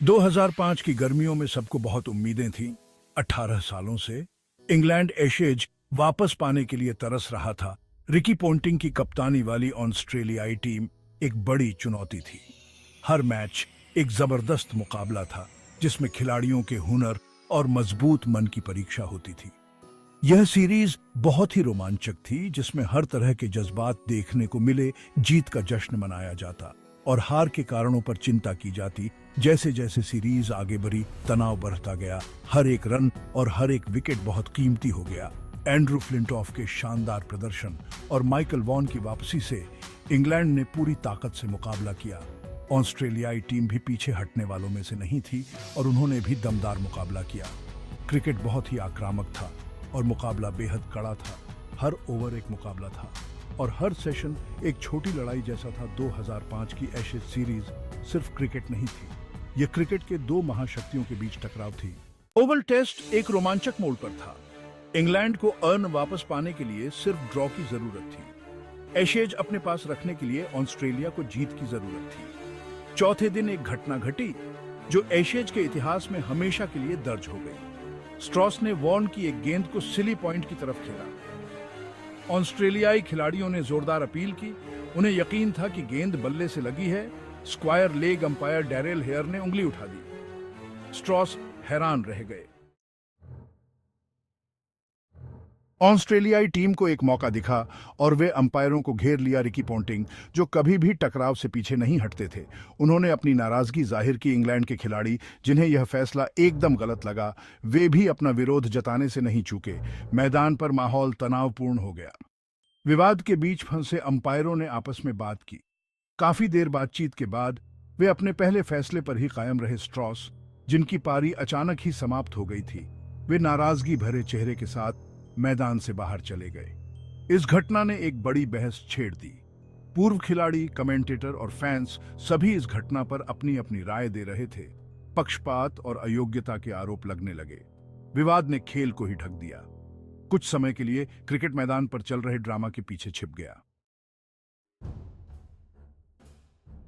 2005 की गर्मियों में सबको बहुत उम्मीदें थीं। 18 सालों से इंग्लैंड एशेज वापस पाने के लिए तरस रहा था। रिकी पोंटिंग की कप्तानी वाली ऑस्ट्रेलियाई टीम एक बड़ी चुनौती थी। हर मैच एक जबरदस्त मुकाबला था जिसमें खिलाड़ियों के हुनर और मजबूत मन की परीक्षा होती थी। यह सीरीज बहुत ही रोमांचक थी जिसमें हर तरह के जज्बात देखने को मिले। जीत का जश्न मनाया जाता और हार के कारणों पर चिंता की जाती। जैसे जैसे सीरीज आगे बढ़ी, तनाव बढ़ता गया। हर एक रन और हर एक विकेट बहुत कीमती हो गया। एंड्रू फ्लिंटॉफ के शानदार प्रदर्शन और माइकल वॉन की वापसी से इंग्लैंड ने पूरी ताकत से मुकाबला किया। ऑस्ट्रेलियाई टीम भी पीछे हटने वालों में से नहीं थी और उन्होंने भी दमदार मुकाबला किया। क्रिकेट बहुत ही आक्रामक था और मुकाबला बेहद कड़ा था। हर ओवर एक मुकाबला था और हर सेशन एक छोटी लड़ाई जैसा था। 2005 की एशेज सीरीज सिर्फ क्रिकेट नहीं थी, यह क्रिकेट के दो महाशक्तियों के बीच टकराव थी। ओवल टेस्ट एक रोमांचक मोड़ पर था। इंग्लैंड को अर्न वापस पाने के लिए सिर्फ ड्रॉ की जरूरत थी। एशेज अपने पास रखने के लिए ऑस्ट्रेलिया को जीत की जरूरत थी। चौथे दिन एक घटना घटी जो एशेज के इतिहास में हमेशा के लिए दर्ज हो गई। स्ट्रॉस ने वॉर्न की एक गेंद को सिली पॉइंट की तरफ खेला। ऑस्ट्रेलियाई खिलाड़ियों ने जोरदार अपील की। उन्हें यकीन था कि गेंद बल्ले से लगी है। Square leg umpire Darrell Hair ने उंगली उठा दी। स्ट्रॉस हैरान रह गए। ऑस्ट्रेलियाई टीम को एक मौका दिखा और वे अंपायरों को घेर लिया। रिकी पोंटिंग, जो कभी भी टकराव से पीछे नहीं हटते थे, उन्होंने अपनी नाराजगी जाहिर की। इंग्लैंड के खिलाड़ी, जिन्हें यह फैसला एकदम गलत लगा, वे भी अपना विरोध जताने से नहीं चूके। मैदान पर माहौल तनावपूर्ण हो गया। विवाद के बीच फंसे अंपायरों ने आपस में बात की। काफी देर बातचीत के बाद वे अपने पहले फैसले पर ही कायम रहे। स्ट्रॉस, जिनकी पारी अचानक ही समाप्त हो गई थी, वे नाराजगी भरे चेहरे के साथ मैदान से बाहर चले गए। इस घटना ने एक बड़ी बहस छेड़ दी। पूर्व खिलाड़ी, कमेंटेटर और फैंस सभी इस घटना पर अपनी अपनी राय दे रहे थे। पक्षपात और अयोग्यता के आरोप लगने लगे। विवाद ने खेल को ही ढक दिया। कुछ समय के लिए क्रिकेट मैदान पर चल रहे ड्रामा के पीछे छिप गया।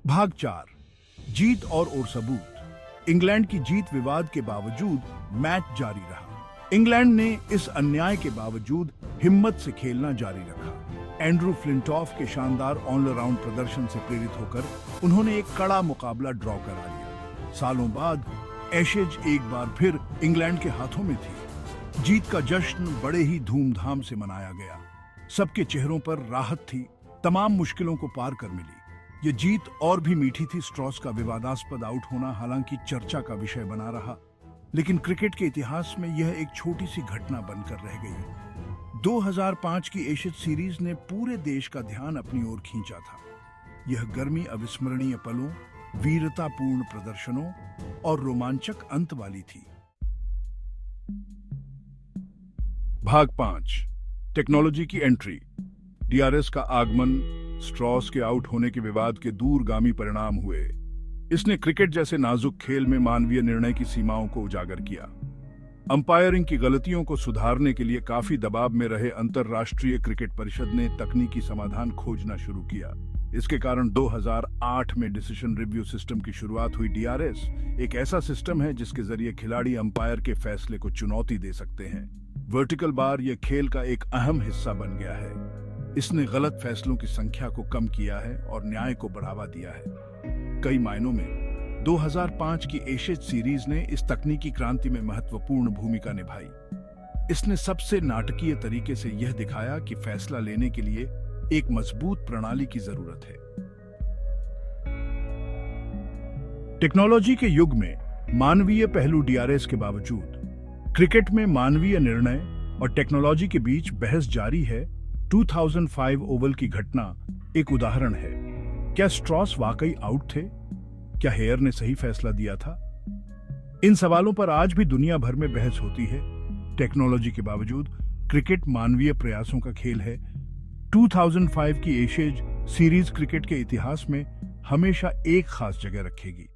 भाग 4, जीत और सबूत। इंग्लैंड की जीत विवाद के बावजूद मैच जारी रहा। इंग्लैंड ने इस अन्याय के बावजूद हिम्मत से खेलना जारी रखा। एंड्रू फ्लिंटॉफ के शानदार ऑल-राउंड प्रदर्शन से प्रेरित होकर उन्होंने एक कड़ा मुकाबला ड्रॉ करा लिया। सालों बाद एशेज एक बार फिर इंग्लैंड के हाथों में थी। जीत का जश्न बड़े ही धूमधाम से मनाया गया। सबके चेहरों पर राहत थी। तमाम मुश्किलों को पार कर मिली। ये जीत और भी मीठी थी। स्ट्रॉस का विवादास्पद आउट होना हालांकि चर्चा का विषय बना रहा, लेकिन क्रिकेट के इतिहास में यह एक छोटी सी घटना बनकर रह गई। 2005 की एशेज सीरीज ने पूरे देश का ध्यान अपनी ओर खींचा था। यह गर्मी अविस्मरणीय पलों, वीरतापूर्ण प्रदर्शनों और रोमांचक अंत वाली थी। भाग 5, टेक्नोलॉजी की एंट्री। डीआरएस का आगमन, स्ट्रॉस के आउट होने के विवाद के दूरगामी परिणाम हुए। इसने क्रिकेट जैसे नाजुक खेल में मानवीय निर्णय की सीमाओं को उजागर किया। अंपायरिंग की गलतियों को सुधारने के लिए काफी दबाव में रहे अंतरराष्ट्रीय क्रिकेट परिषद ने तकनीकी समाधान खोजना शुरू किया। इसके कारण 2008 में डिसीजन रिव्यू सिस्टम की शुरुआत हुई। डीआरएस एक ऐसा सिस्टम है जिसके जरिए खिलाड़ी अंपायर के फैसले को चुनौती दे सकते हैं। वर्टिकल बार यह खेल का एक अहम हिस्सा बन गया है। इसने गलत फैसलों की संख्या को कम किया है और न्याय को बढ़ावा दिया है। कई मायनों में 2005 की एशेज सीरीज ने इस तकनीकी क्रांति में महत्वपूर्ण भूमिका निभाई। इसने सबसे नाटकीय तरीके से यह दिखाया कि फैसला लेने के लिए एक मजबूत प्रणाली की जरूरत है। टेक्नोलॉजी के युग में मानवीय पहलू डीआरएस के बावजूद क्रिकेट में मानवीय निर्णय और टेक्नोलॉजी के बीच बहस जारी है। 2005 ओवल की घटना एक उदाहरण है। क्या स्ट्रॉस वाकई आउट थे? क्या हेयर ने सही फैसला दिया था? इन सवालों पर आज भी दुनिया भर में बहस होती है। टेक्नोलॉजी के बावजूद क्रिकेट मानवीय प्रयासों का खेल है। 2005 की एशेज सीरीज क्रिकेट के इतिहास में हमेशा एक खास जगह रखेगी।